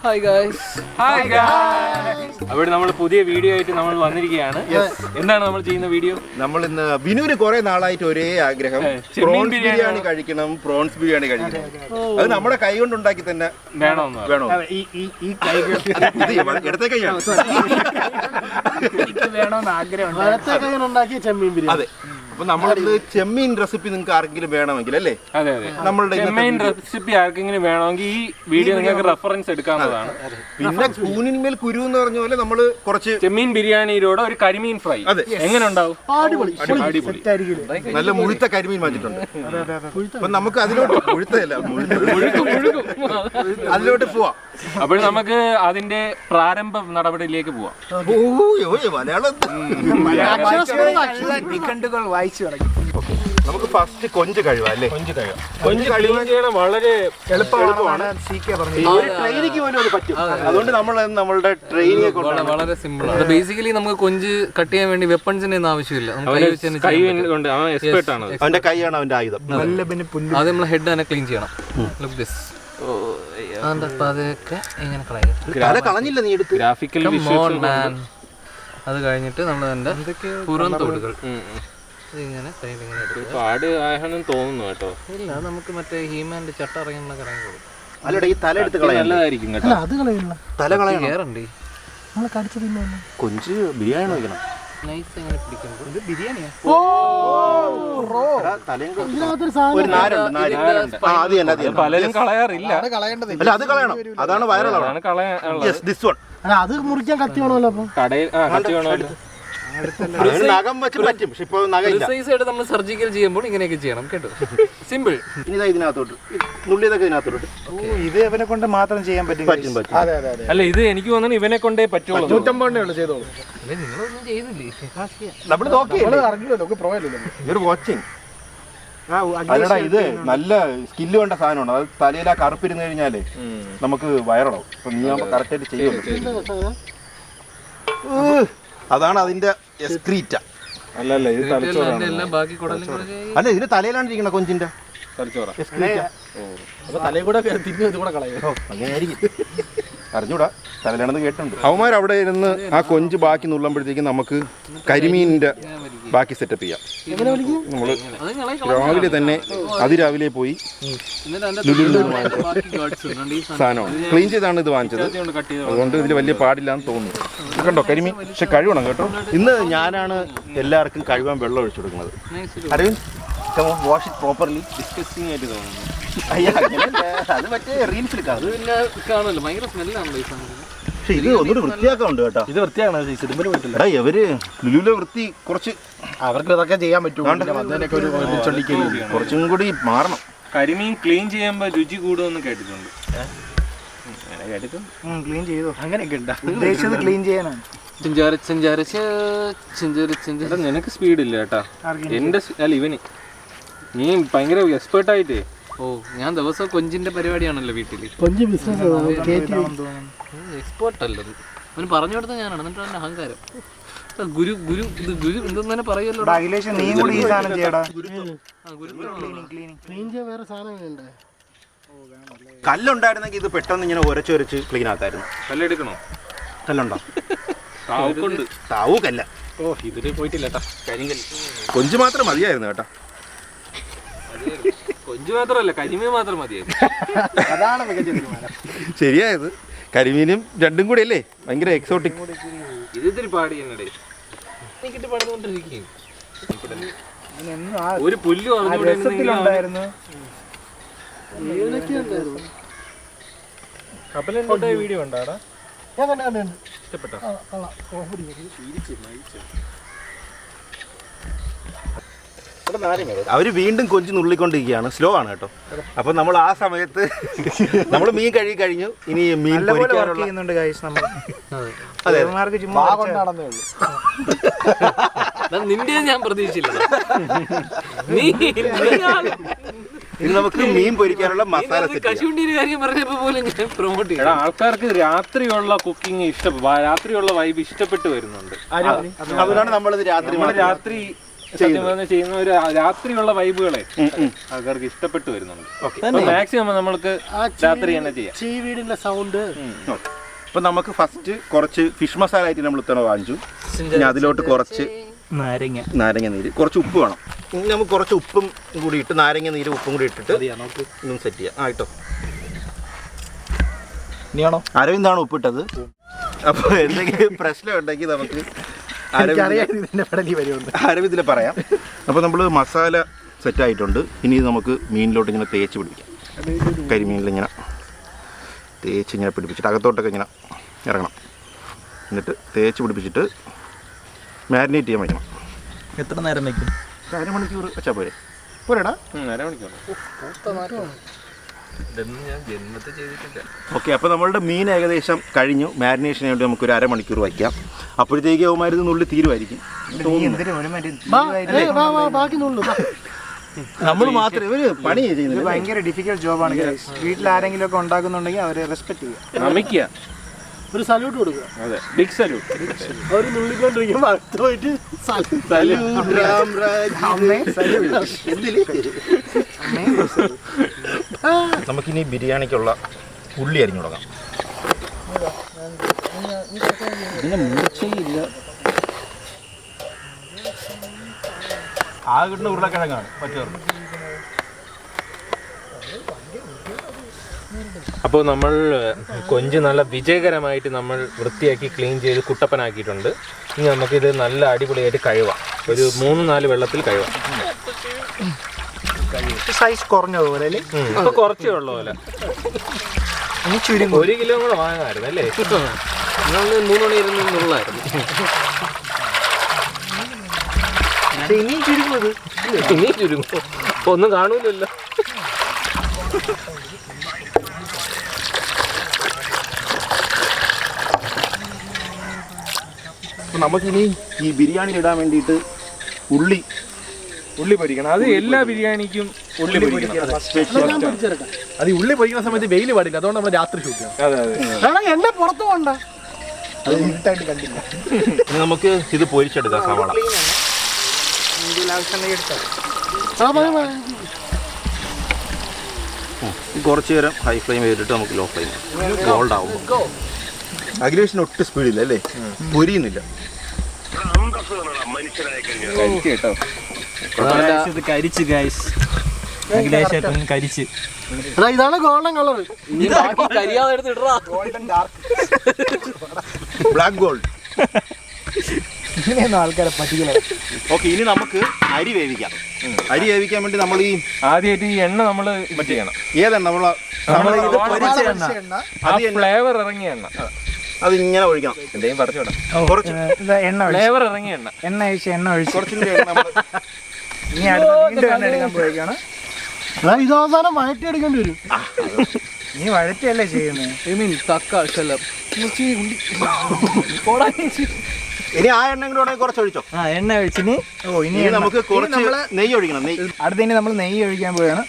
Hi guys. അവിടെ നമ്മൾ പുതിയ വീഡിയോ ആയിട്ട് നമ്മൾ വന്നിരിക്കുകയാണ്. എന്താണ് നമ്മൾ ചെയ്യുന്ന വീഡിയോ? നമ്മൾ ഇന്ന് വിനുവിന് കുറെ നാളായിട്ട് ഒരേ ആഗ്രഹം പ്രോൺസ് ബിരിയാണി കഴിക്കണം, പ്രോൺസ് ബിരിയാണി കഴിക്കണം. അത് നമ്മുടെ കൈ കൊണ്ട് ഉണ്ടാക്കി തന്നെ വേണോ? ഇടത്തെ കൈയാണ് വേണമെന്ന് ആഗ്രഹം. വലത്തെ കൈ ഉണ്ടാക്കിയ ചെമ്മീൻ ബിരിയാണി. അതെ. അപ്പൊ നമ്മളിന്ന് ചെമ്മീൻ റെസിപ്പി നിങ്ങൾക്ക് ആർക്കെങ്കിലും വേണമെങ്കിൽ അല്ലേ, അതെ നമ്മളുടെ ചെമ്മീൻ റെസിപ്പി ആർക്കെങ്കിലും വേണമെങ്കിൽ ഈ വീഡിയോ നിങ്ങൾക്ക് റെഫറൻസ് എടുക്കാവുന്നതാണ്. പിന്നെ കൂനിന്മേൽ കുരു എന്ന് പറഞ്ഞ പോലെ നമ്മള് കുറച്ച് ചെമ്മീൻ ബിരിയാണിയിലൂടെ ഒരു കരിമീൻ ഫ്രൈ എങ്ങനെ ഉണ്ടാവും? അടിപൊളി. നല്ല മുഴുത്ത കരിമീൻ വാങ്ങിച്ചിട്ടുണ്ട്. അപ്പൊ നമുക്ക് അതിലോട്ട് മുഴുത്തല്ല അതിലോട്ട് പോവാം. അപ്പോൾ നമുക്ക് അതിന്റെ പ്രാരംഭ നടപടിയിലേക്ക് പോവാം. മലയാളം വായിച്ചു തുടങ്ങി. നമുക്ക് ഫസ്റ്റ് കൊഞ്ച് കഴിവാം അല്ലേ? കൊഞ്ച് ക്ലീൻ ചെയ്യണം വളരെ എളുപ്പമാണ്. ഒരു ട്രെയിനിക്ക് പോലും അത് പറ്റും. അതുകൊണ്ട് നമ്മൾ നമ്മളുടെ ട്രെയിനിയെ വളരെ സിമ്പിൾ ആണ്. ബേസിക്കലി നമുക്ക് കൊഞ്ച് കട്ട് ചെയ്യാൻ വേണ്ടി വെപ്പൺസിന്റെ ഒന്നും ആവശ്യമില്ല. അവന്റെ കൈയാണ് അവന്റെ ആയുധം. അത് നമ്മൾ ഹെഡ് തന്നെ ക്ലീൻ ചെയ്യണം. Look this. തല കളഞ്ഞില്ല നീ എടുത്ത്. ഗ്രാഫിക്കൽ അത് കഴിഞ്ഞിട്ട് നമ്മൾ അതിന്റെ പുറം തോടുകൾ ഇങ്ങനെ പാട് ആണെന്ന് തോന്നുന്നു കേട്ടോ. ഇല്ല, നമുക്ക് മറ്റേ ഹീമാന്റെ ചട്ട ഇറങ്ങുന്ന കടയിൽ കൊടുക്കും. അല്ലടാ, ഈ തല എടുത്ത് കളയാൻ നല്ലതായിരിക്കും കേട്ടോ. അത് കളയില്ല, തല കളയണം. കേറണ്ടേ കൊഞ്ച് ബിരിയാണി വയ്ക്കണം. നൈസ് എങ്ങനെ പിടിക്കുമ്പോൾ ഇത് ബിരിയാണിയാ. പലരും കളയാറില്ല. അല്ല, അത് കളയണം. അതാണ് വൈറലാണ്. അത് മുറിക്കാൻ കത്തി വേണമല്ലോ. അപ്പൊ കടയിൽ കത്തി വേണമല്ലോ. നഖം വെച്ച് പറ്റും, പക്ഷെ ഇപ്പൊ നഖമില്ല. നമ്മൾ സർജിക്കൽ ചെയ്യുമ്പോൾ ഇങ്ങനെയൊക്കെ ചെയ്യണം കേട്ടോ. സിമ്പിൾ. ഇനി ഇതിനകത്തോട്ട് നുള്ളിയതൊക്കെ ഇതിനകത്തോട്ട്. ഇത് ഇവനെ കൊണ്ട് മാത്രം ചെയ്യാൻ പറ്റും. അതെ അതെ അതെ. അല്ല, ഇത് എനിക്ക് തോന്നുന്നു ഇവനെ കൊണ്ടേ പറ്റുള്ളൂ. 150 ചെയ്തോളൂ. നിങ്ങളൊന്നും ചെയ്തില്ലേ? നമ്മൾ നോക്കി ഇതൊരു വാച്ചിങ്. അല്ലടാ, ഇത് നല്ല സ്കില്ല് വേണ്ട സാധനമാണ്. അത് തലയിൽ ആ കറുപ്പിരുന്ന് കഴിഞ്ഞാലേ നമുക്ക് വയറിടാവും. അപ്പൊ നീ കറക്റ്റായിട്ട് ചെയ്യുള്ളൂ. അതാണ് അതിന്റെ എസ്ക്രീറ്റ. അല്ലല്ല, ഇത് തലച്ചോറാണ്. അല്ല, ഇതിന്റെ തലയിലാണ് ഇരിക്കണ കൊഞ്ചിന്റെ തലച്ചോറ. തലയിൽ കൂടെ തിരിഞ്ഞു ഇത് കൂടെ കളയോ? അങ്ങനെയായിരിക്കും, അറിഞ്ഞൂടാ. തലയിലാണെന്ന് കേട്ടിട്ടുണ്ട്. അവന്മാർ ഇരുന്ന് ആ കൊഞ്ച് ബാക്കി നുള്ളുമ്പോഴത്തേക്കും നമുക്ക് കരിമീനിന്റെ ബാക്കി സെറ്റപ്പ് ചെയ്യാം. നമ്മള് രാവിലെ തന്നെ അതിരാവിലെ പോയി സാധനമാണ് ക്ലീൻ ചെയ്താണ് ഇത് വാങ്ങിച്ചത്. അതുകൊണ്ട് ഇതിൽ വലിയ പാടില്ലാന്ന് തോന്നുന്നു. കണ്ടോ കരിമീൻ, പക്ഷെ കഴുകണം കേട്ടോ. ഇന്ന് ഞാനാണ് എല്ലാവർക്കും കഴുകാൻ വെള്ളം ഒഴിച്ചു കൊടുക്കുന്നത്. Aravind, wash it properly. Discussing ആയിട്ട് തോന്നുന്നു. അത് മറ്റേ റീൽസിലെടുക്കാം. ഭയങ്കര സ്മെല്ലാണല്ലോ ഈ സാധനം. പക്ഷെ ഇത് ഒന്നുകൂടി വൃത്തിയാക്കാറുണ്ട് കേട്ടോ. ഇത് വൃത്തിയാക്കണ ഇടുമ്പല് പറ്റില്ല. എടാ, ഇവര് ലുലുവിലെ വൃത്തി കുറച്ച് അവർക്ക് ഇതൊക്കെ ചെയ്യാൻ പറ്റും. കുറച്ചും കൂടി മാറണം. കരിമീൻ ക്ലീൻ ചെയ്യുമ്പോ രുചി കൂടുമെന്ന് കേട്ടിട്ടുണ്ട്. ക്ലീൻ ചെയ്തോ? അങ്ങനെയൊക്കെ ഉണ്ട്. ഉദ്ദേശിച്ചത് ക്ലീൻ ചെയ്യാനാണ്. നിനക്ക് സ്പീഡ് ഇല്ല കേട്ടാ. എന്റെ അല്ല, ഇവന് നീ ഭയങ്കര എക്സ്പേർട്ടായിട്ടേ. ഓ, ഞാൻ ദിവസം കൊഞ്ചിന്റെ പരിപാടിയാണല്ലോ വീട്ടില്. കൊഞ്ച് ബിസിനസ് എക്സ്പേർട്ട് അല്ലത്. അവന് പറഞ്ഞു കൊടുത്ത ഞാനാണ്. എന്നിട്ട് അവന്റെ അഹങ്കാരം. ഗുരു ഗുരു ഇത് ഗുരു എന്തെന്നെ പറയുമല്ലോ. വേറെ സാധനങ്ങളുണ്ട്. കല്ലുണ്ടായിരുന്നെങ്കിൽ ഇത് പെട്ടെന്ന് ഇങ്ങനെ ഉരച്ചൊരച്ച് ക്ലീൻ ആക്കായിരുന്നു. കല്ലെടുക്കണോ? കല്ലുണ്ടോ? താവുണ്ട്. താവൂ കല്ല. ഓ, ഇതില് പോയിട്ടില്ല കേട്ടാ. കരിങ്കല്ല്. കൊഞ്ച് മാത്രം മതിയായിരുന്നു കേട്ടാ. കൊഞ്ച് മാത്രമല്ല, കരിമീൻ മാത്രം മതിയായിരുന്നു. അതാണ് മികച്ച തീരുമാനം. ശരിയായത്. കരിമീനും രണ്ടും കൂടി അല്ലേ ഭയങ്കര എക്സോട്ടിക്. ഇതിൽ പാടി എന്നടേ എനിക്കിട്ട് പണിതുകൊണ്ടിരിക്കും. ഒരു പുല്ല് ഉണ്ടായിരുന്നു. കപ്പലിന്റെ വീഡിയോ ഉണ്ടാടാ. ഞാൻ കണ്ടു. ഇഷ്ടപ്പെട്ടോ? അവര് വീണ്ടും കൊഞ്ച് നുള്ളിക്കൊണ്ടിരിക്കുകയാണ്. സ്ലോ ആണ് കേട്ടോ. അപ്പൊ നമ്മൾ ആ സമയത്ത് നമ്മൾ മീൻ കഴുകി കഴിഞ്ഞു. ഇനി മീൻ ചെയ്യുന്നുണ്ട്. നിന്റെ ഞാൻ പ്രതീക്ഷിച്ചില്ല. ഇനി നമുക്ക് മീൻ പൊരിക്കാനുള്ള മസാല കശുവണ്ടിയുടെ കാര്യം പറഞ്ഞപ്പോ പോലും ഞാൻ പ്രൊമോട്ട് ചെയ്യും. ആൾക്കാർക്ക് രാത്രിയുള്ള കുക്കിംഗ് രാത്രിയുള്ള വൈബ് ഇഷ്ടപ്പെട്ട് വരുന്നുണ്ട്. അതുകൊണ്ടാണ് നമ്മളിത് രാത്രി സത്യം പറഞ്ഞാൽ ചെയ്യുന്ന ഒരു രാത്രിയുള്ള വൈബുകളെ ആൾക്കാർക്ക് ഇഷ്ടപ്പെട്ടു വരുന്നുണ്ട്. മാക്സിമം നമ്മൾക്ക് രാത്രി തന്നെ ചെയ്യാം. ചീവീടിന്റെ സൗണ്ട്. അപ്പൊ നമുക്ക് ഫസ്റ്റ് കുറച്ച് ഫിഷ് മസാല ആയിട്ട് നമ്മൾ ഇത്തവണ വാങ്ങിച്ചു. ഇനി അതിലോട്ട് കുറച്ച് നാരങ്ങ നീര്, കുറച്ച് ഉപ്പ് വേണം. ഇനി നമുക്ക് കുറച്ച് ഉപ്പും കൂടി ഇട്ട് നാരങ്ങ നീര് ഉപ്പും കൂടി ഇട്ടിട്ട് ഇന്നും സെറ്റ് ചെയ്യാം. ആയിട്ടോ അരവിന്ദാണ് ഉപ്പിട്ടത്. അപ്പോൾ എന്തെങ്കിലും പ്രശ്നം ഉണ്ടെങ്കിൽ നമുക്ക് അരവിന്ദിൽ പറയാം. അപ്പോൾ നമ്മൾ മസാല സെറ്റായിട്ടുണ്ട്. ഇനി നമുക്ക് മീനിലോട്ട് ഇങ്ങനെ തേച്ച് പിടിപ്പിക്കാം. കരിമീനിലിങ്ങനെ തേച്ച് ഇങ്ങനെ പിടിപ്പിച്ചിട്ട് അകത്തോട്ടൊക്കെ ഇങ്ങനെ ഇറങ്ങണം. എന്നിട്ട് തേച്ച് പിടിപ്പിച്ചിട്ട് മാരിനേറ്റ് ചെയ്യാൻ വയ്ക്കണം. എത്ര നേരം വയ്ക്കും? അരമണിക്കൂർ വെച്ചാൽ പോരെ? പോരെടാ, അരമണിക്കൂർ. ഓക്കെ. അപ്പോൾ നമ്മളുടെ മീൻ ഏകദേശം കഴിഞ്ഞു. മാരിനേഷന് വേണ്ടി നമുക്കൊരു അരമണിക്കൂർ വയ്ക്കാം. അപ്പോഴത്തേക്ക് അവന്മാരിത് നുള്ളി തീരുമായിരിക്കും. നമ്മൾ മാത്രമേ ഇവര് പണി ചെയ്യുന്നത്. ഭയങ്കര ഡിഫിക്കൽട്ട് ജോബാണ്. വീട്ടിൽ ആരെങ്കിലും ഒക്കെ ഉണ്ടാക്കുന്നുണ്ടെങ്കിൽ അവരെ റെസ്പെക്ട് ചെയ്യുക, നമിക്കുക, ഒരു സല്യൂട്ട് കൊടുക്കുക. അതെ, ബിഗ് സല്യൂട്ട്. അവർ നുള്ളിക്കൊണ്ടിരിക്കുമ്പോൾ അടുത്ത് പോയിട്ട് നമുക്കിനി ബിരിയാണിക്കുള്ള ഉള്ളി അരിഞ്ഞു തുടങ്ങാം. ആ കിട്ടുന്ന ഉരുളക്കിഴങ്ങാണ് പറ്റുന്നത്. അപ്പോൾ നമ്മൾ കൊഞ്ച് നല്ല വിജയകരമായിട്ട് നമ്മൾ വൃത്തിയാക്കി ക്ലീൻ ചെയ്ത് കുട്ടപ്പനാക്കിയിട്ടുണ്ട്. ഇനി നമുക്കിത് നല്ല അടിപൊളിയായിട്ട് കഴുകാം. ഒരു 3-4 വെള്ളത്തിൽ കഴുകാം. സൈസ് കുറഞ്ഞതുപോലെ അല്ലേ? ഇപ്പൊ കുറച്ചേ ഉള്ള പോലെ. 1 കിലോ കൂടെ വാങ്ങാമായിരുന്നു അല്ലേ? 3 മണി ഇരുന്നുള്ളായിരുന്നു. ഇനി ചുരുങ്ങും. ഒന്നും കാണൂലല്ലോ. നമുക്കിനി ഈ ബിരിയാണി ഇടാൻ വേണ്ടിയിട്ട് ഉള്ളി പൊരിക്കണം. അത് എല്ലാ ബിരിയാണിക്കും ഉള്ളി പൊരിക്കണം. അത് ഈ ഉള്ളി പൊരിക്കുന്ന സമയത്ത് വെയിൽ പാടില്ല, അതുകൊണ്ട് നമ്മൾ രാത്രി ഷൂട്ട് ചെയ്യണം. അതെ. എന്നെ പുറത്തു പോകണ്ട, അത് ഇരുട്ടായിട്ട് കണ്ടില്ല. ഇനി നമുക്ക് ഇത് പൊരിച്ചെടുക്കാം. സവാള കുറച്ച് നേരം ഹൈ ഫ്ലെയിം ചെയ്തിട്ട് നമുക്ക് ലോ ഫ്ലെയിം ഗോൾഡ് ആവും. അഖിലേഷിന് ഒട്ടും സ്പീഡില്ല അല്ലേ? പൊരിയുന്നില്ല. ഇതാണ് ഗോൾഡൻ കളർ. Black gold. ഇങ്ങനെയൊന്നും ആൾക്കാരെ പറ്റിക്കല. ഓക്കെ, ഇനി നമുക്ക് അരി വേവിക്കാം. അരി വേവിക്കാൻ വേണ്ടി നമ്മൾ ഈ ആദ്യമായിട്ട് ഈ എണ്ണ നമ്മൾ ചെയ്യണം. ഏതെണ്ണ ഫ്ലേവർ ഇറങ്ങിയ എണ്ണ അതിങ്ങനെ ഒഴിക്കണം. എന്തെങ്കിലും പറഞ്ഞോടാ. കുറച്ച് എണ്ണ ഫ്ലേവർ ഇറങ്ങിയ എണ്ണ ഒഴിച്ച് കുറച്ചിൻ്റെ ഇനി അടുത്ത എണ്ണ എടുക്കാൻ പോയേക്കാണ്. ഇത് അവസാനം വഴറ്റി എടുക്കേണ്ടി വരും. നീ വഴറ്റിയല്ലേ ചെയ്യുന്നത്? തക്കാളി ഇനി ആ എണ്ണ കൂടെ കുറച്ച് ഒഴിച്ചോ. എണ്ണ ഒഴിച്ചിനി ഇനി നമുക്ക് കുറച്ച് നെയ്യ് ഒഴിക്കണം. അടുത്തതിന് നമ്മൾ നെയ്യ് ഒഴിക്കാൻ പോവുകയാണ്.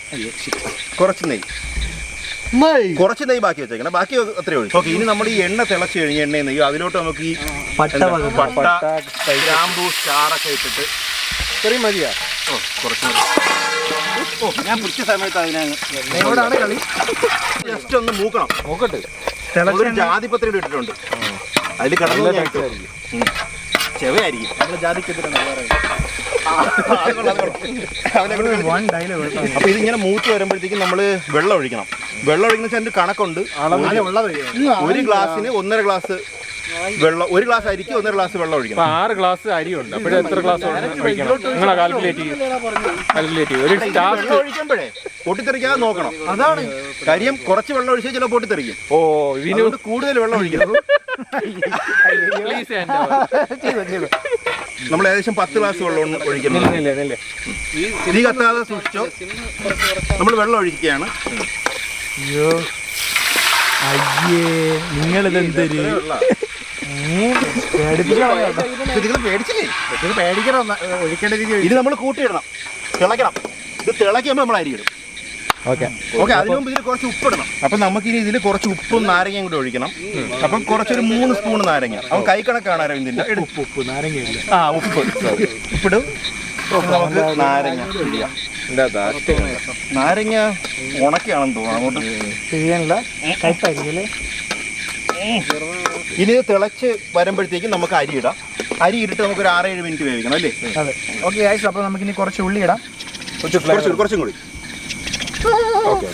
കുറച്ച് നെയ്യ് ബാക്കി വെച്ചേക്കണം. ബാക്കി അത്രയും ഒഴിച്ചു. ഓക്കെ, ഇനി നമ്മൾ ഈ എണ്ണ തിളച്ച് കഴിഞ്ഞ് എണ്ണയും നെയ്യും അതിലോട്ട് നമുക്ക് ഈ പട്ട, ഗ്രാമ്പൂ, സ്റ്റാറൊക്കെ ഇട്ടിട്ട് ചെറിയ മതിയാ. കുറച്ച് ഞാൻ പിടിച്ച സമയത്ത് എവിടാണ് കളി? ജസ്റ്റ് ഒന്ന് മൂക്കണം. നോക്കട്ടെ. ജാതിപത്രി ഇട്ടിട്ടുണ്ട്. അതിൽ കടന്നു ചെവയായിരിക്കും. അപ്പൊ ഇതിങ്ങനെ മൂത്ത് വരുമ്പോഴത്തേക്കും നമ്മള് വെള്ളം ഒഴിക്കണം. വെള്ളം ഒഴിക്കുന്ന വെച്ചാൽ അതിന്റെ കണക്കുണ്ട്. 1 ഗ്ലാസ്സിന് 1.5 ഗ്ലാസ് വെള്ളം, 1 ഗ്ലാസ് അരിക്ക് 1.5 ഗ്ലാസ് വെള്ളം ഒഴിക്കണം. 6 ഗ്ലാസ് അരിയുണ്ട്. അപ്പോഴേ എത്ര ഗ്ലാസ് ഒഴിക്കണം? നിങ്ങളെ കാൽക്കുലേറ്റ് ചെയ്യും. ഒരു വെള്ളം ഒഴിക്കുമ്പോഴേ പൊട്ടിത്തെറിക്കാതെ നോക്കണം. അതാണ് കാര്യം. കുറച്ച് വെള്ളം ഒഴിച്ചാൽ ചില പൊട്ടിത്തെറിക്കും. ഇതിനോട് കൂടുതൽ വെള്ളം ഒഴിക്കണം. നമ്മൾ ഏകദേശം 10 ഗ്ലാസ് വെള്ളം ഒഴിക്കണം. തീ കത്താതെ സൂക്ഷിച്ചോ. നമ്മൾ വെള്ളം ഒഴിക്കുകയാണ്. അയ്യോ നിങ്ങളിതെന്തൊരു ഇത് നമ്മൾ കൂട്ടിയിടണം, തിളയ്ക്കണം. ഇത് തിളയ്ക്കുമ്പോൾ നമ്മൾ അരിയിടും. ഓക്കെ, അതിനു മുമ്പ് ഇതിൽ കുറച്ച് ഉപ്പിടണം. അപ്പം നമുക്കിനി ഇതിൽ കുറച്ച് ഉപ്പും നാരങ്ങയും കൂടി ഒഴിക്കണം. അപ്പം കുറച്ചൊരു 3 സ്പൂൺ നാരങ്ങ. അവൻ കൈ കണക്കാണ് അരവിന്ദിന്റെ. ഉപ്പ് നാരങ്ങയില്ല. ഉപ്പിടും. നമുക്ക് നാരങ്ങ പിഴിയാം. നാരങ്ങ ഉണക്കിയാണെന്ന് തോന്നുന്നു, അങ്ങോട്ട് ചെയ്യാനില്ല, കയ്പായിരിക്കും അല്ലേ? ഇനി ഇത് തിളച്ച് വരുമ്പോഴത്തേക്കും നമുക്ക് അരി ഇടാം. അരി ഇട്ടിട്ട് നമുക്കൊരു 6-7 മിനിറ്റ് വേവിക്കണം അല്ലേ? അതെ. ഓക്കെ ഗൈസ്, അപ്പോൾ നമുക്കിനി കുറച്ച് ഉള്ളി ഇടാം. കുറച്ചും കൂടി. ഓക്കെ.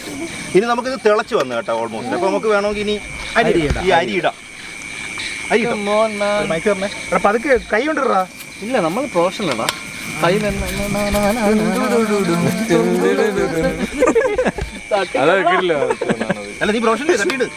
ഇനി നമുക്കിത് തിളച്ച് വന്നു കേട്ടോ ഓൾമോസ്റ്റ്. അപ്പോൾ നമുക്ക് വേണമെങ്കിൽ ഇനി ഈ അരി ഇടാം. അരി ഇടാം. മൈക്കറിനെ അപ്പം അതൊക്കെ കൈ കൊണ്ടിടാ. ഇല്ല, നമ്മൾ പ്രൊഫഷണലാടാ. കൈ അല്ല, നീ പ്രൊഫഷണൽ തട്ടിയിട്.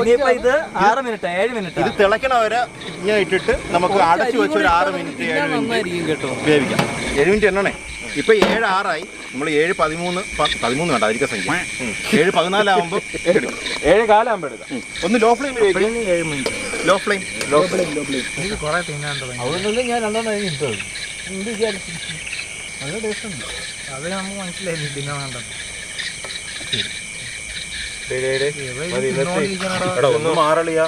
ഇനിയിപ്പോ ഇത് 6 മിനിറ്റ് 7 മിനിറ്റ് ഇത് തിളക്കണ വരെ ഇങ്ങനെ ഇട്ടിട്ട് നമുക്ക് അടച്ചു വെച്ച് ഒരു 6 മിനിറ്റ് 7 മിനിറ്റ് കേട്ടോ വേവിക്കാം. 7 മിനിറ്റ് എണ്ണണേ. ഇപ്പൊ 7:06 നമ്മൾ 7:13 വേണ്ട, അധിക സംഖ്യ. 7:14 ആകുമ്പോൾ 7:15 എടുക്കാം. ഒന്ന് ലോ ഫ്ലെയിം ലോ ഫ്ലെയിം കുറെ തിന്നാൻ തുടങ്ങി. അതുകൊണ്ടല്ലേ ഞാൻ 2 കഴിഞ്ഞിട്ടത്. നല്ല ടേസ്റ്റ് ഉണ്ട്. അത് നമുക്ക് മനസ്സിലായി തിന്നാൻ വേണ്ടത്. ഒന്ന് മാറളിയാ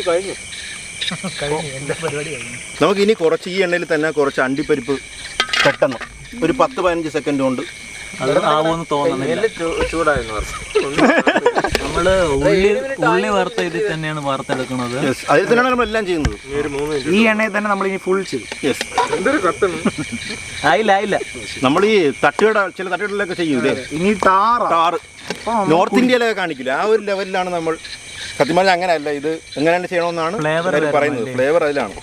കഴിഞ്ഞു. എൻ്റെ പരിപാടി കഴിഞ്ഞു. നമുക്ക് ഇനി കുറച്ച് ഈ എണ്ണയിൽ തന്നെ കുറച്ച് അണ്ടിപ്പരിപ്പ് പെട്ടെന്ന് ഒരു 10-15 സെക്കൻഡ് കൊണ്ട് അത് ആവുമെന്ന് തോന്നുന്നില്ല. ചൂടായിരുന്നു. നമ്മള് ഉള്ളി വറുത്ത ഇതിൽ തന്നെയാണ് വറുത്തെടുക്കുന്നത്. അതിൽ തന്നെയാണ് നമ്മൾ എല്ലാം ചെയ്യുന്നത്. ഈ എണ്ണയിൽ തന്നെ നമ്മൾ ഇനി ഫുൾ ചെയ്യും. എന്തൊരു കത്തുന്നു. ആയില്ല നമ്മൾ ഈ ചില തട്ടുകടലൊക്കെ ചെയ്യൂലേ, ഇനി ടാറ് നോർത്ത് ഇന്ത്യയിലൊക്കെ കാണിക്കില്ല, ആ ഒരു ലെവലിലാണ് നമ്മൾ. സത്യം പറഞ്ഞാൽ അങ്ങനെയല്ല, ഇത് എങ്ങനെയാണ് ചെയ്യണമെന്നാണ് എല്ലാവരും പറയുന്നത്. ഫ്ലേവർ അതിലാണ്.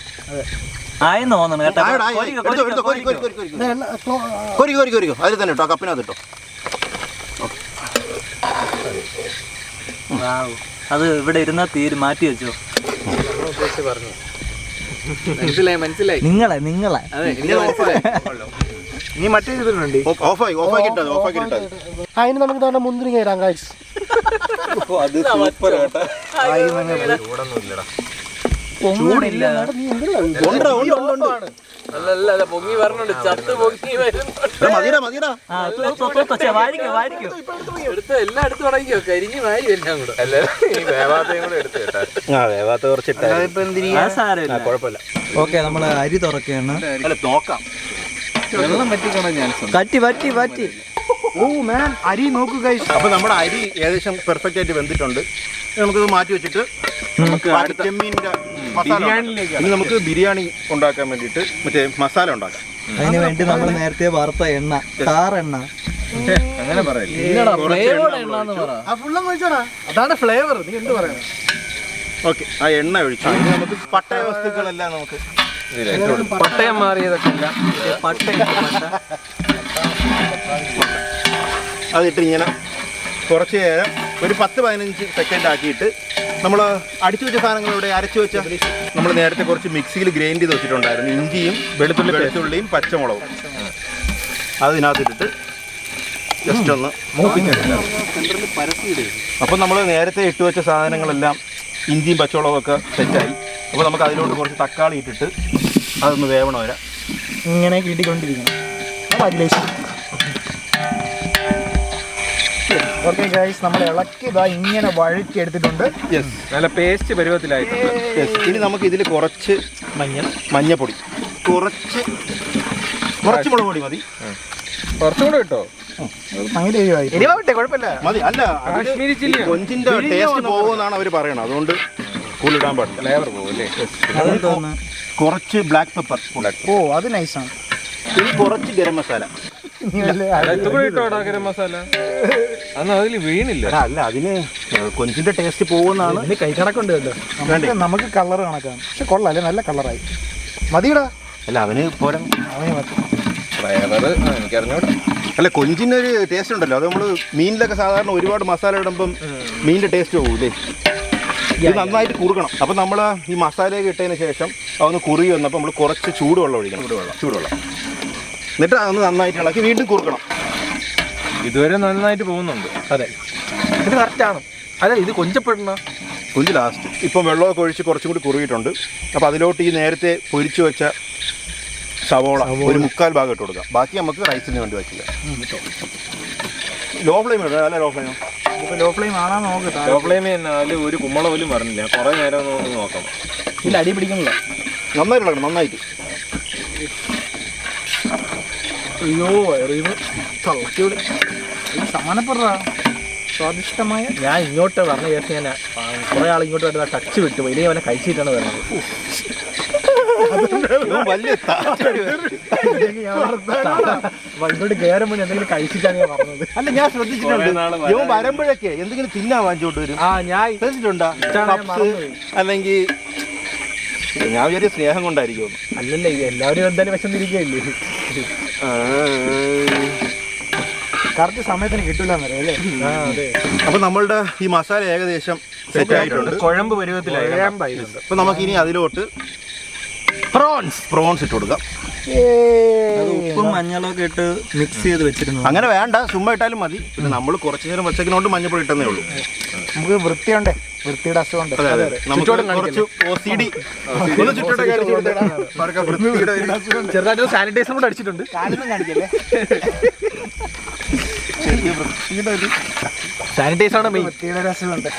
ആയെന്ന് തോന്നുന്നു കേട്ടോ. കൊരിക്കോ അതിൽ തന്നെ കേട്ടോ, കപ്പിനകത്ത് കേട്ടോ. അത് ഇവിടെ ഇരുന്നാ തീര് മാറ്റി വെച്ചോ. മനസ്സിലായി. നിങ്ങളെ ഇനി മറ്റേ ഇതിലുണ്ട്. ഓഫാക്കിട്ടോ. അതിന് നമുക്ക് തന്നെ മുന്തിരി കയറാം ഗൈസ്. അത് സൂപ്പർ കേട്ടോ. ചൂടില്ല. അല്ല പൊങ്ങി വരണുണ്ട്. ചത്ത് പൊങ്ങി വരുന്നുണ്ട്. എടുത്ത് എല്ലാം എടുത്ത് തുടങ്ങിയോ? കരിഞ്ഞ് വാരി എല്ലാം കൂടെ. അല്ല, ഈ വേവാത്തയും കൂടെ എടുത്ത് കേട്ടാ. വേവാത്ത കുറച്ചിട്ട് കുഴപ്പമില്ല. ഓക്കെ, നമ്മള് അരി തുറക്കുകയാണ്. അല്ല, നോക്കാം. വെള്ളം പറ്റിക്കണം ഞാൻ. പറ്റി. ഓ മാൻ, അരി നോക്കൂ ഗൈസ്. അപ്പൊ നമ്മുടെ അരി ഏകദേശം പെർഫെക്റ്റ് ആയിട്ട് വെന്തിട്ടുണ്ട്. നമുക്കിത് മാറ്റി വെച്ചിട്ട് നമുക്ക് ചെമ്മീൻ്റെ ബിരിയാണിയിലേക്ക് ഇനി നമുക്ക് ബിരിയാണി ഉണ്ടാക്കാൻ വേണ്ടിയിട്ട് മറ്റേ മസാല ഉണ്ടാക്കാം. അതിന് വേണ്ടി നമ്മൾ നേരത്തെ വറുത്ത എണ്ണ, കാറെണ്ണ. അങ്ങനെ പറയല്ലേ. അതാണ് ഫ്ലേവർ. നീ എന്ത് പറയുന്നത്? ഓക്കെ, ആ എണ്ണ ഒഴിച്ചു. ഇനി നമുക്ക് പട്ടയ വസ്തുക്കളെല്ലാം നമുക്ക് പട്ടയം മാറിയതൊക്കെ അതിട്ട് ഇങ്ങനെ കുറച്ച് നേരം ഒരു 10-15 സെക്കൻഡ് ആക്കിയിട്ട് നമ്മൾ അടിച്ചു വെച്ച സാധനങ്ങളിവിടെ അരച്ചു വെച്ച നമ്മൾ നേരത്തെ കുറച്ച് മിക്സിയിൽ ഗ്രൈൻഡ് ചെയ്ത് വെച്ചിട്ടുണ്ടായിരുന്നു. ഇഞ്ചിയും വെളുത്തുള്ളിയും പച്ചമുളകും അതിനകത്തിട്ടിട്ട് ജസ്റ്റ് ഒന്ന് മൂപ്പിച്ചെടുക്കാം. അപ്പം നമ്മൾ നേരത്തെ ഇട്ട് വെച്ച സാധനങ്ങളെല്ലാം ഇഞ്ചിയും പച്ചമുളകും ഒക്കെ സെറ്റായി. അപ്പോൾ നമുക്ക് അതിലോട്ട് കുറച്ച് തക്കാളി ഇട്ടിട്ട് അതൊന്ന് വേവണം വരെ ഇങ്ങനെ കിട്ടിക്കൊണ്ടിരിക്കണം. ഓക്കെ ഗൈസ്, നമ്മൾ ഇളക്കി ഇങ്ങനെ വഴറ്റി എടുത്തിട്ടുണ്ട്. യെസ്, നല്ല പേസ്റ്റ് പരുവത്തിലായിട്ടുണ്ട്. ഇനി നമുക്ക് ഇതിൽ കുറച്ച് മഞ്ഞപ്പൊടി, കുറച്ച് മുളക് പൊടി മതി. കുറച്ചും കൂടെ കിട്ടോ? മതി. അല്ല, കാശ്മീരി ചില്ലി കൊഞ്ചിന്റെ ടേസ്റ്റ് പോകുമെന്നാണ് അവർ പറയണത്. അതുകൊണ്ട് കൂടുതലിടാൻ പാടില്ല, ഫ്ലേവർ പോകും അല്ലേ? കുറച്ച് ബ്ലാക്ക് പെപ്പർ. ഓ, അത് നൈസാണ്. ഇനി കുറച്ച് ഗരം മസാല. ഇതുകൂടെ ഇട്ടോടാ ഗരം മസാല. അന്ന് അതിൽ വീണില്ല. അല്ല, അതിന് കൊഞ്ചിന്റെ ടേസ്റ്റ് പോകുമെന്നാണ്. കൈ കണക്കുണ്ട് കേട്ടോ. നമുക്ക് കളർ കണക്കാണ്, പക്ഷെ കൊള്ളാല്ലേ, നല്ല കളറായി. മതിയടാ. അല്ല, അവന് പോരാ. ഫ്ലേവർ എനിക്കറിഞ്ഞോട്ടെ. അല്ല, കൊഞ്ചിനൊരു ടേസ്റ്റ് ഉണ്ടല്ലോ. അത് നമ്മൾ മീനിലൊക്കെ സാധാരണ ഒരുപാട് മസാല ഇടുമ്പം മീനിന്റെ ടേസ്റ്റ് പോകൂലേ. ഇത് നന്നായിട്ട് കുറുക്കണം. അപ്പം നമ്മൾ ഈ മസാലയൊക്കെ ഇട്ടതിന് ശേഷം അതൊന്ന് കുറുകി വന്നപ്പോൾ നമ്മൾ കുറച്ച് ചൂടുവെള്ളം ഒഴിക്കണം. ചൂടുവെള്ളം എന്നിട്ട് അതൊന്ന് നന്നായിട്ട് ഇളക്കി വീണ്ടും കുറുക്കണം. ഇതുവരെ നന്നായിട്ട് പോകുന്നുണ്ട്. അതെ, ഇത് കറക്റ്റാണ്. അതെ, ഇത് കൊഞ്ചപ്പെടണ കൊഞ്ച് ലാസ്റ്റ്. ഇപ്പം വെള്ളമൊക്കെ ഒഴിച്ച് കുറച്ചും കൂടി കുറുകിയിട്ടുണ്ട്. അപ്പോൾ അതിലോട്ട് ഈ നേരത്തെ പൊരിച്ചു വെച്ച സവോള ഒരു 3/4 ഭാഗം ഇട്ട് കൊടുക്കാം. ബാക്കി നമുക്ക് റൈസിന് വേണ്ടി വയ്ക്കില്ല. ലോ ഫ്ലെയിം ഇടാം. അല്ല, ലോ ഫ്ലെയിം. ലോ ഫ്ലെയിം ആണോ നോക്കട്ടെ. ലോ ഫ്ലെയിം തന്നെ. അതിൽ ഒരു കുമ്മള പോലും പറഞ്ഞില്ല. കുറേ നേരം ഒന്ന് നോക്കാം. ഇല്ല അടി പിടിക്കണില്ല. നന്നായിട്ട് ഇളക്കണം, നന്നായിട്ട്. അയ്യോ എറിയുന്നു തളക്കൂടെ സമാനപ്പെടുക സ്വാദിഷ്ടമായ. ഞാൻ ഇങ്ങോട്ട് പറഞ്ഞ കേസ് ഞാൻ കുറെ ആൾ ഇങ്ങോട്ട് വരുന്ന ടച്ച് വിട്ടു. വലിയ അവനെ കഴിച്ചിട്ടാണ് വരുന്നത്. വലിയ ഇങ്ങോട്ട് കയറുമ്പോൾ എന്തെങ്കിലും കഴിച്ചിട്ടാണ് ഞാൻ പറഞ്ഞത്. അല്ല, ഞാൻ ശ്രദ്ധിച്ചിട്ടുണ്ട് ഇവൻ വരുമ്പോഴൊക്കെ എന്തെങ്കിലും തിന്നാൻ വാങ്ങിച്ചോട്ട് വരും. ഞാൻ ശ്രദ്ധിച്ചിട്ടുണ്ടോ? അല്ലെങ്കിൽ ഞാൻ വിചാരിച്ച സ്നേഹം കൊണ്ടായിരിക്കും. അല്ലല്ല, ഇത് എല്ലാവരും എന്തായാലും വിശന്നിരിക്കുകയല്ലേ. കറക്റ്റ് സമയത്തിന് കിട്ടില്ല എന്നറിയാം അല്ലേ? അതെ. അപ്പൊ നമ്മളുടെ ഈ മസാല ഏകദേശം സെറ്റ് ആയിട്ടുണ്ട്. കുഴമ്പ് പരുവത്തിലായി. അപ്പൊ നമുക്കിനി അതിലോട്ട് പ്രോൺസ് ഇട്ട് കൊടുക്കാം. ഉപ്പും മഞ്ഞളൊക്കെ ഇട്ട് മിക്സ് ചെയ്ത് വെച്ചിരുന്നു. അങ്ങനെ വേണ്ട, ചുമ്മാ ഇട്ടാലും മതി. പിന്നെ നമ്മൾ കുറച്ചു നേരം വെച്ചതിനോണ്ട് മഞ്ഞപ്പൊടി ഇട്ടെന്നേ ഉള്ളൂ. നമുക്ക് വൃത്തിയുണ്ടേ, വൃത്തിയുടെ അസുഖമുണ്ട്. നമുക്ക് കുറച്ച് OCD ചെറുതായിട്ട് സാനിറ്റൈസർ കൂടെ അടിച്ചിട്ടുണ്ട്. കാണിക്കല്ലേ, സാനിറ്റൈസർ ആണ് മെയിൻ. വൃത്തിയുടെ ഒരു അസുഖമുണ്ട്.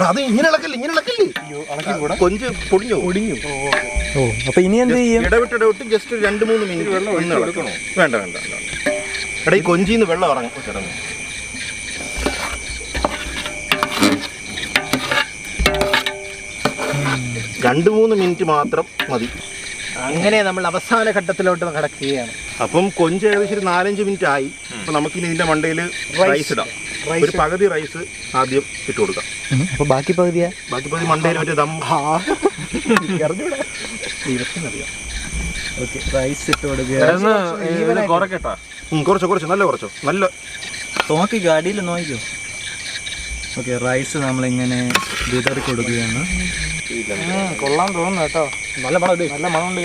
അത് ഇങ്ങനെ ഇളക്കല്ലേ കൊഞ്ച് പൊടിഞ്ഞു. ഓ, അപ്പൊ ഇനി എന്ത് ചെയ്യും? ഇടവിട്ട് ജസ്റ്റ് 2-3 മിനിറ്റ് വെള്ളം ഇളക്കണോ? വേണ്ട. എടാ, ഈ കൊഞ്ചിന്ന് വെള്ളം ഇറങ്ങും. 2-3 മിനിറ്റ് മാത്രം മതി. അങ്ങനെ നമ്മൾ അവസാന ഘട്ടത്തിലോട്ട് കടക്കുകയാണ്. അപ്പം കൊഞ്ച് ഏകദേശം 4-5 മിനിറ്റ് ആയി. അപ്പൊ നമുക്കിനി ഇതിന്റെ മണ്ടയിൽ റൈസ് ഇടാം. ഒരു പകുതി റൈസ് ആദ്യം ഇട്ട് കൊടുക്കാം. അപ്പൊ ബാക്കി പകുതി മണ്ടയിൽ മറ്റേ ദം. റൈസ് ഇട്ട് കൊടുക്കുക. കുറച്ച് നല്ല നോക്കിക്കോ, അടിയിൽ നോക്കിക്കോ. ഓക്കെ, റൈസ് നമ്മളിങ്ങനെ വിതറി കൊടുക്കുകയാണ്. കൊള്ളാൻ തോന്നുന്നു കേട്ടോ. നല്ല മണമുണ്ട്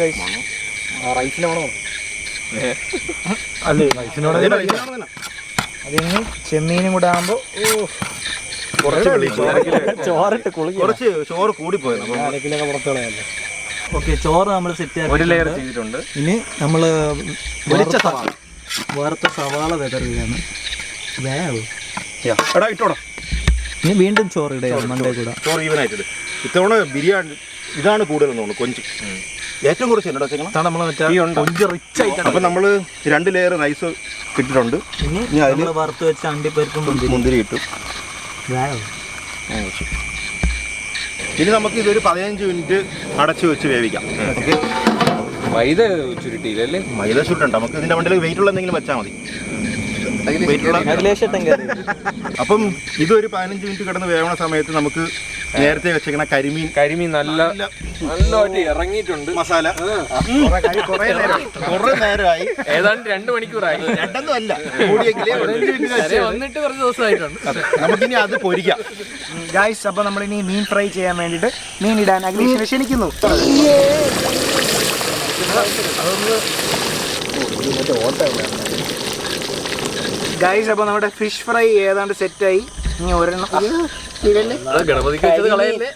റൈസിന്റെ മണം. അല്ലേ, റൈസിനോട് അതിന് ചെമ്മീനും കൂടെ ആകുമ്പോ ചോറിട്ട് കുറച്ച് ചോറ് കൂടിപ്പോയത്. 1 കിലോ പുറത്തോളയല്ലേ. ഓക്കെ, ചോറ് നമ്മൾ സെറ്റ് ആക്കി 1 ലെയർ ചെയ്തിട്ടുണ്ട്. ഇനി നമ്മൾ വറുത്ത സവാള വിതറുകയാണ്. എടാ ഇട്ടോടാ. ഇനി വീണ്ടും ചോറ് ഇടുകയാണ് മണ്ടേ കൂടെ. ചോറ് ഈവനായിട്ടിട്. ഇത്തവണ ബിരിയാണി ഇതാണ് കൂടുതൽ തോന്നുന്നു. കൊഞ്ച് ഏറ്റവും കുറച്ച് കൊഞ്ച് റിച്ച് ആയിട്ടാണ്. അപ്പൊ നമ്മള് 2 ലെയർ റൈസ് ഇട്ടിട്ടുണ്ട്. ഇനി അതിൽ വറുത്ത് വെച്ച അണ്ടിപ്പരിപ്പും മുന്തിരി ഇട്ടു. ഇനി നമുക്ക് ഇതൊരു 15 മിനിറ്റ് അടച്ചു വെച്ച് വേവിക്കാം. ഓക്കെ, മൈദ ചുരുട്ടിയില്ലല്ലേ? മൈദ ചുരുട്ടുണ്ട്. നമുക്ക് ഇതിന്റെ മണ്ടയിൽ വെയിറ്റ് ഉള്ള എന്തെങ്കിലും വെച്ചാൽ മതി. അപ്പം ഇതൊരു 15 മിനിറ്റ് കിടന്ന് വേവണ സമയത്ത് നമുക്ക് നേരത്തെ വെച്ചേക്കണ കരിമീൻ നല്ലതായിട്ട് ഇറങ്ങിയിട്ടുണ്ട്. മസാല കുറെ നേരമായി, ഏതാണ്ട് 2 മണിക്കൂറായി. രണ്ടൊന്നും അല്ല, വന്നിട്ട് കുറച്ച് ദിവസമായിട്ടുണ്ട്. നമുക്കിനി അത് പൊരിക്കാം. ഗൈസ്, അപ്പൊ നമ്മളിനി മീൻ ഫ്രൈ ചെയ്യാൻ വേണ്ടിട്ട് മീൻ ഇടാൻ അഖിലേഷിനെ ക്ഷണിക്കുന്നു. ഗൈസ്, അപ്പൊ നമ്മുടെ ഫിഷ് ഫ്രൈ ഏതാണ്ട് സെറ്റായി. ഇനി ഒരെണ്ണം ഗണപതിക്ക് വെച്ചത് കളയല്ലേ?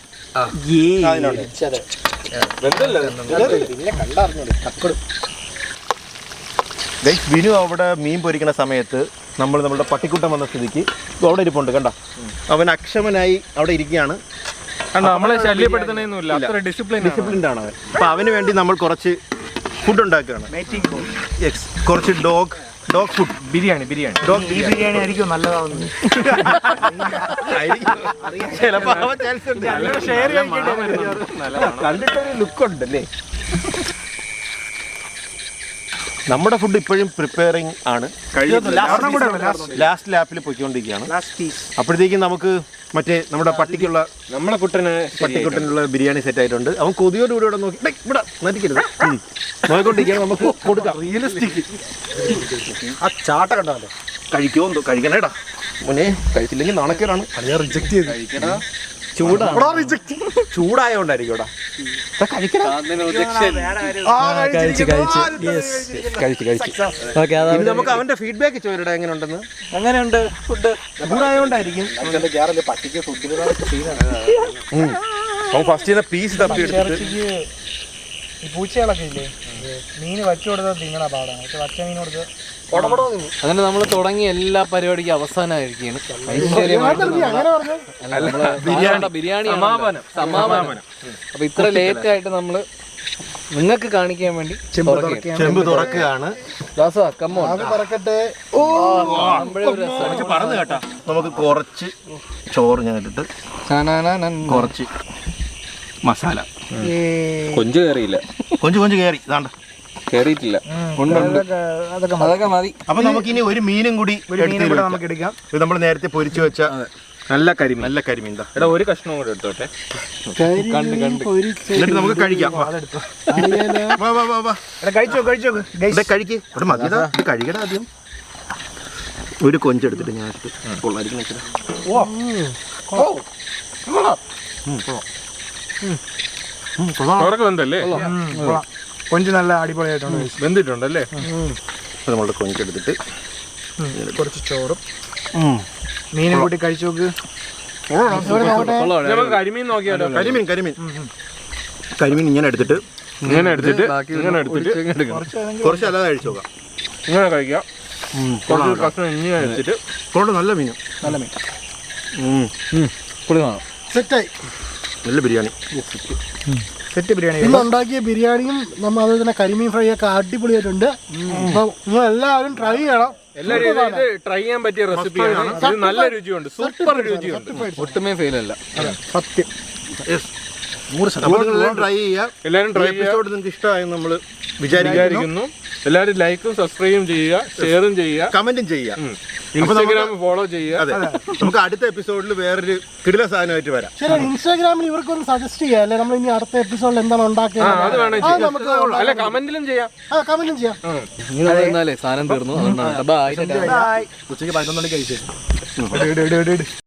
വിനു അവിടെ മീൻ പൊരിക്കുന്ന സമയത്ത് നമ്മളുടെ പട്ടിക്കുട്ടം വന്ന സ്ഥിതിക്ക് അവിടെ ഇരിപ്പുണ്ട്. കണ്ട, അവൻ അക്ഷമനായി അവിടെ ഇരിക്കുകയാണ്. നമ്മളെ ശല്യപ്പെടുത്തണേന്നുമില്ല, അത്ര ഡിസിപ്ലിൻഡ് ആണ് അവൻ. അപ്പൊ അവന് വേണ്ടി നമ്മൾ കുറച്ച് ഫുഡ് ഉണ്ടാക്കുകയാണ്. കുറച്ച് ഡോഗ് ഫുഡ് ബിരിയാണി. ബിരിയാണി ആയിരിക്കും നല്ലതാവുന്നത്. കണ്ടിട്ടൊരു ലുക്ക് ഉണ്ടല്ലേ. നമ്മുടെ ഫുഡ് ഇപ്പോഴും പ്രിപ്പയറിങ് ആണ്. ലാസ്റ്റ് ലാപ്പിൽ പോയിക്കൊണ്ടിരിക്കുകയാണ്. അപ്പോഴത്തേക്കും നമുക്ക് മറ്റേ നമ്മുടെ പട്ടിക്കുട്ടനുള്ള ബിരിയാണി സെറ്റ് ആയിട്ടുണ്ട്. അവൻ കൊതിയോടുകൂടി ഇവിടെ നോക്കി ഇവിടെ നരിക്കരുത് നോക്കിക്കൊണ്ടിരിക്കുകയാണ്. നമുക്ക് കൊടുക്കാം. റിയലിസ്റ്റിക് ആ ചാട്ട കണ്ടോ. കഴിക്കണേടാ മുന്നേ, കഴിച്ചില്ലെങ്കിൽ നാണക്കേടാണ്. റിജക്ട് ചെയ്ത് കഴിക്കടാ. ചൂടായോണ്ടായിരിക്കും. നമുക്ക് അവന്റെ ഫീഡ്ബാക്ക് ചോദിടാ എങ്ങനെ ഉണ്ടെന്ന്. അങ്ങനെയുണ്ട് ഫുഡ്. ചൂടായോണ്ടായിരിക്കും. അവൻ ഫസ്റ്റ് പീസ് തപ്പി എടുത്തിട്ട് ഈ പൂച്ചകളൊക്കെ ഇല്ലേ മീന് വച്ചു കൊടുത്താൽ തിന്നണ പാടാണ് പക്ഷെ വച്ച മീൻ കൊടുത്ത് അങ്ങനെ നമ്മൾ തുടങ്ങിയ എല്ലാ പരിപാടിക്കും അവസാനമായിരിക്കുകയാണ് ബിരിയാണി സമാപനം. അപ്പൊ ഇത്ര ലേറ്റ് ആയിട്ട് നമ്മള് നിങ്ങൾക്ക് കാണിക്കാൻ വേണ്ടി ചെമ്പ് തുറക്കുകയാണ്. പറഞ്ഞു കേട്ടാ നമുക്ക് കുറച്ച് ചോറ് ഞാൻ ഇട്ടിട്ട് കുറച്ച് മസാല. കൊഞ്ച് കയറിയില്ല, കൊഞ്ച് കയറി ഇതാണ്ട കയറിയിട്ടില്ല. അതൊക്കെ മതി. അപ്പൊ നമുക്കിനി ഒരു മീനും കൂടി നമുക്ക് എടുക്കാം. ഇത് നമ്മൾ നേരത്തെ പൊരിച്ചു വെച്ച നല്ല കരിമീൻ. നല്ല കരിമീൻ. എടാ ഒരു കഷ്ണം കൂടെ എടുത്തോട്ടെ. എന്നിട്ട് നമുക്ക് കഴിക്കാം. കഴിക്ക് ഇവിടെ മതിയതാ. ഇത് കഴിക്കടാ ആദ്യം. ഒരു കൊഞ്ചെടുത്തിട്ട് ഞാൻ ചോറൊക്കെ വെന്തല്ലേ? കൊഞ്ച് നല്ല അടിപൊളിയായിട്ടുണ്ട്. വെന്തിട്ടുണ്ടല്ലേ? നമ്മളുടെ കൊഞ്ചെടുത്തിട്ട് കുറച്ച് ചോറും മീനും കൂട്ടി കഴിച്ചു നോക്ക്. കരിമീൻ നോക്കിയാലോ? കരിമീൻ ഇങ്ങനെ എടുത്തിട്ട് കുറച്ച് അല്ലാതെ കഴിച്ചു നോക്കാം. ഇങ്ങനെ കഴിക്കാം. കുറച്ച് കഷ്ണം ഇങ്ങനെ എടുത്തിട്ട് നല്ല മീൻ. സെറ്റായി. നല്ല ബിരിയാണി. സെറ്റ് ബിരിയാണി. ഇന്ന് ഉണ്ടാക്കിയ ബിരിയാണിയും നമ്മൾ അതുപോലെ തന്നെ കരിമീൻ ഫ്രൈ ഒക്കെ അടിപൊളിയായിട്ടുണ്ട്. അപ്പൊ നിങ്ങൾ എല്ലാവരും ട്രൈ ചെയ്യണം. എല്ലാവരും ഇത് ട്രൈ ചെയ്യാൻ പറ്റിയ റെസിപ്പിയാണ്. ഇത് നല്ല രുചിയുണ്ട്, സൂപ്പർ രുചിയുണ്ട്, ഒട്ടുമേ ഫെയിൽ അല്ല. സത്യം. ട്രൈ ചെയ്യാം. എല്ലാവരും ട്രൈ എപ്പിസോഡ് നിങ്ങൾക്ക് ഇഷ്ടമായി നമ്മൾ വിചാരിക്കുന്നു. എല്ലാവരും ലൈക്കും സബ്സ്ക്രൈബും ചെയ്യുക, ഷെയറും ചെയ്യുക, കമന്റും ചെയ്യുക, ഇൻസ്റ്റാഗ്രാം ഫോളോ ചെയ്യുക. അതെ, നമുക്ക് അടുത്ത എപ്പിസോഡിൽ വേറൊരു കിടില സാധനമായിട്ട് വരാം. ശരി, ഇൻസ്റ്റാഗ്രാമിൽ ഇവർക്കൊന്ന് സജസ്റ്റ് ചെയ്യാം അല്ലെ, നമ്മൾ ഇനി അടുത്ത എപ്പിസോഡിൽ എന്താണ് ഉണ്ടാക്കിയത് അത് വേണം നമുക്ക് അല്ല കമന്റിലും ചെയ്യാം. കമന്റും ചെയ്യാം. സാധനം തീർന്നു. അതുകൊണ്ടാണ്. ഉച്ചയ്ക്ക് 11 മണിക്ക് കഴിച്ചു.